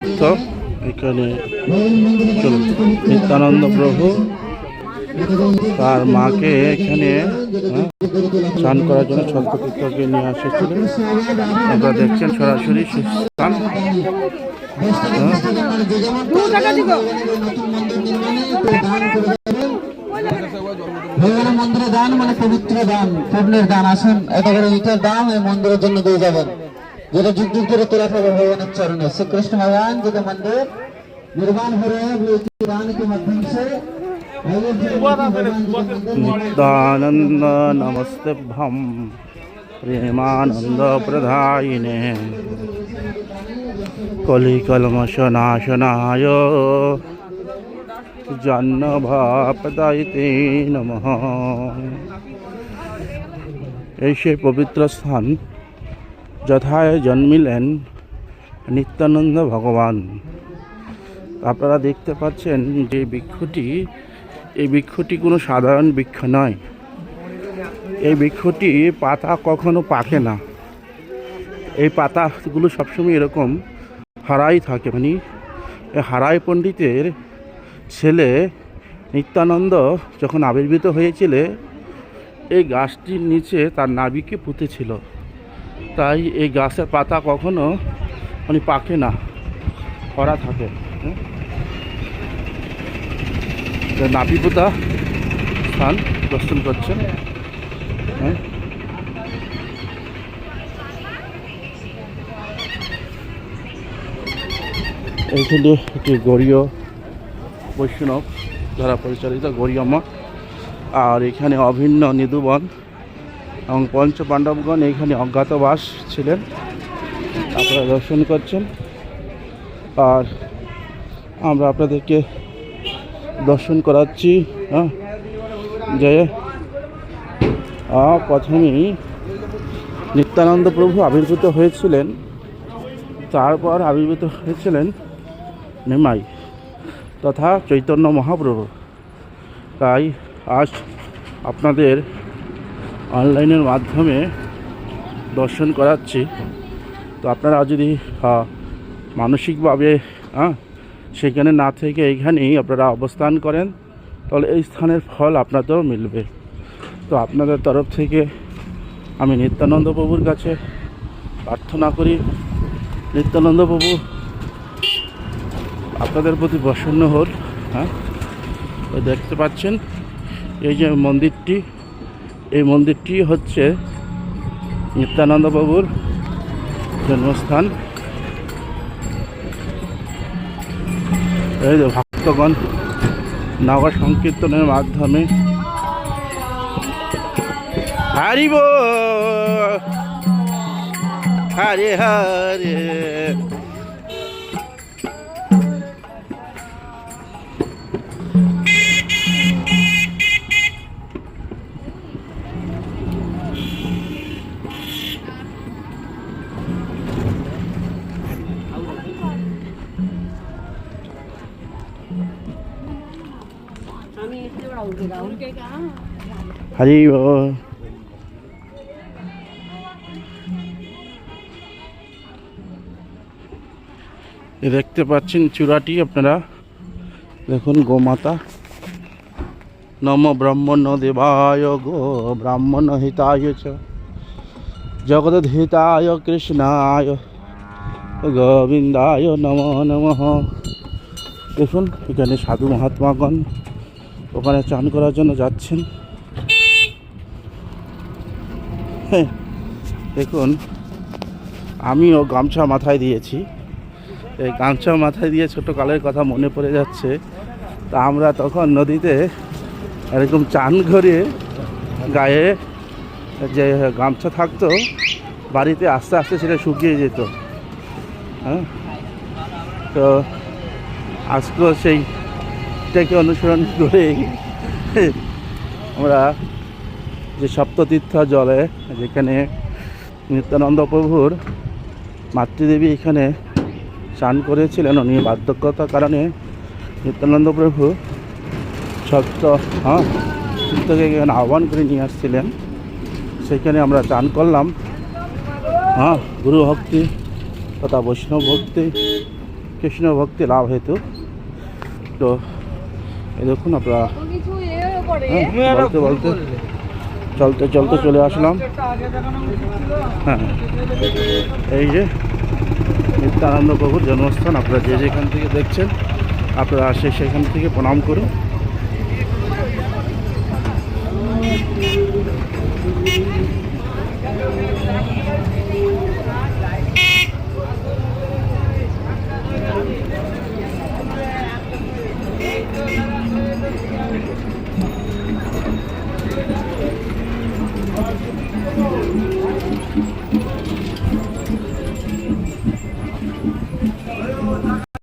তো এখানে চলুন, নিত্যানন্দ প্রভু তার মাকে এখানে স্নান করার জন্য ছত্রতীর্থকে নিয়ে এসেছিলেন। আপনারা দেখছেন সরাসরি স্থান। ভগবানের মন্দিরে দান মানে পবিত্র দান, পূর্ণের দান। আসেন এটা করে ইটার দাম এই মন্দিরের জন্য দিয়ে যাবেন, যেটা যুগ যুগ ধরে তোলা থাকবে ভগবানের চরণে। শ্রীকৃষ্ণ भगवान जी का मंदिर निर्माण हो रहे हैं दान के माध्यम से। नित्यानंद नमस्तेभ्यं प्रेमानंद प्रदायिने कलिकल्मषनाशनाय जन्मभापदायिते नमः। এই সেই পবিত্র স্থান যথায় জন্মিলেন নিত্যানন্দ ভগবান। আপনারা দেখতে পাচ্ছেন যে বৃক্ষটি, এই বৃক্ষটি কোনো সাধারণ বৃক্ষ নয়। এই বৃক্ষটি পাতা কখনো পাকে না। এই পাতাগুলো সবসময় এরকম হারাই থাকে। মানে হারাই পণ্ডিতের ছেলে নিত্যানন্দ যখন আবির্ভূত হয়েছিল, এই গাছটির নিচে তার নাভিকে পুঁতেছিল। তাই এই গাছের পাতা কখনো মানে পাকে না, খরা থাকে। নাভি পোতা স্থান দর্শন করছেন। এইখানে একটি গৌড়ীয় বৈষ্ণব দ্বারা পরিচালিত গৌড়ীয় মঠ। আর এখানে অভিন্ন নিধুবন এবং পঞ্চপাণ্ডবগণ এখানে অজ্ঞাতবাস ছিলেন, আপনারা দর্শন করছেন। আর আমরা আপনাদেরকে দর্শন করাচ্ছি। যে প্রথমেই নিত্যানন্দ প্রভু আবির্ভূত হয়েছিলেন, তারপর আবির্ভূত হয়েছিলেন নিমাই তথা চৈতন্য মহাপ্রভু। তাই আজ আপনাদের অনলাইনের মাধ্যমে দর্শন করাচ্ছি। তো আপনারা যদি মানসিকভাবে সেখানে না থেকে এইখানেই আপনারা অবস্থান করেন, তাহলে এই স্থানের ফল আপনাদেরও মিলবে। তো আপনাদের তরফ থেকে আমি নিত্যানন্দ প্রভুর কাছে প্রার্থনা করি, নিত্যানন্দ প্রভু আপনাদের প্রতি প্রসন্ন হন। দেখতে পাচ্ছেন এই যে মন্দিরটি, এই মন্দিরটি হচ্ছে নিত্যানন্দ প্রভুর জন্মস্থান। এই যে ভক্তগণ নগর সংকীর্তনের মাধ্যমে হরি বল হরে হরে। হরি বল। দেখতে পাচ্ছেন চূড়াটি, আপনারা দেখুন গোমাতা। নম ব্রহ্মণ দেবায় গো ব্রাহ্মণ হিতায় চ জগৎ হিতায় কৃষ্ণায় গোবিন্দায় নমো নমঃ। দেখুন এখানে সাধু মহাত্মাগণ ওখানে চান করার জন্য যাচ্ছেন। দেখুন আমিও গামছা মাথায় দিয়েছি। এই গামছা মাথায় দিয়ে ছোটোকালের কথা মনে পড়ে যাচ্ছে। তা আমরা তখন নদীতে এরকম চান করে গায়ে যে গামছা থাকতো, বাড়িতে আস্তে আস্তে সেটা শুকিয়ে যেত। তো আজকেও সেইটাকে অনুসরণ করে আমরা যে সপ্ততীর্থ জলে, যেখানে নিত্যানন্দ প্রভুর মাতৃদেবী এখানে স্নান করেছিলেন, উনি বার্ধক্যতার কারণে নিত্যানন্দ প্রভু তীর্থকে এখানে আহ্বান করে নিয়ে আসছিলেন। সেখানে আমরা চান করলাম। গুরু ভক্তি তথা বৈষ্ণব ভক্তিকে কৃষ্ণ ভক্তি লাভ হেতু। তো এই দেখুন আপনারা বলতে বলতে চলতে চলতে চলে আসলাম। হ্যাঁ, এই যে নিত্যানন্দ প্রভুর জন্মস্থান। আপনারা যে যেখান থেকে দেখছেন আপনারা সেখান থেকে প্রণাম করুন।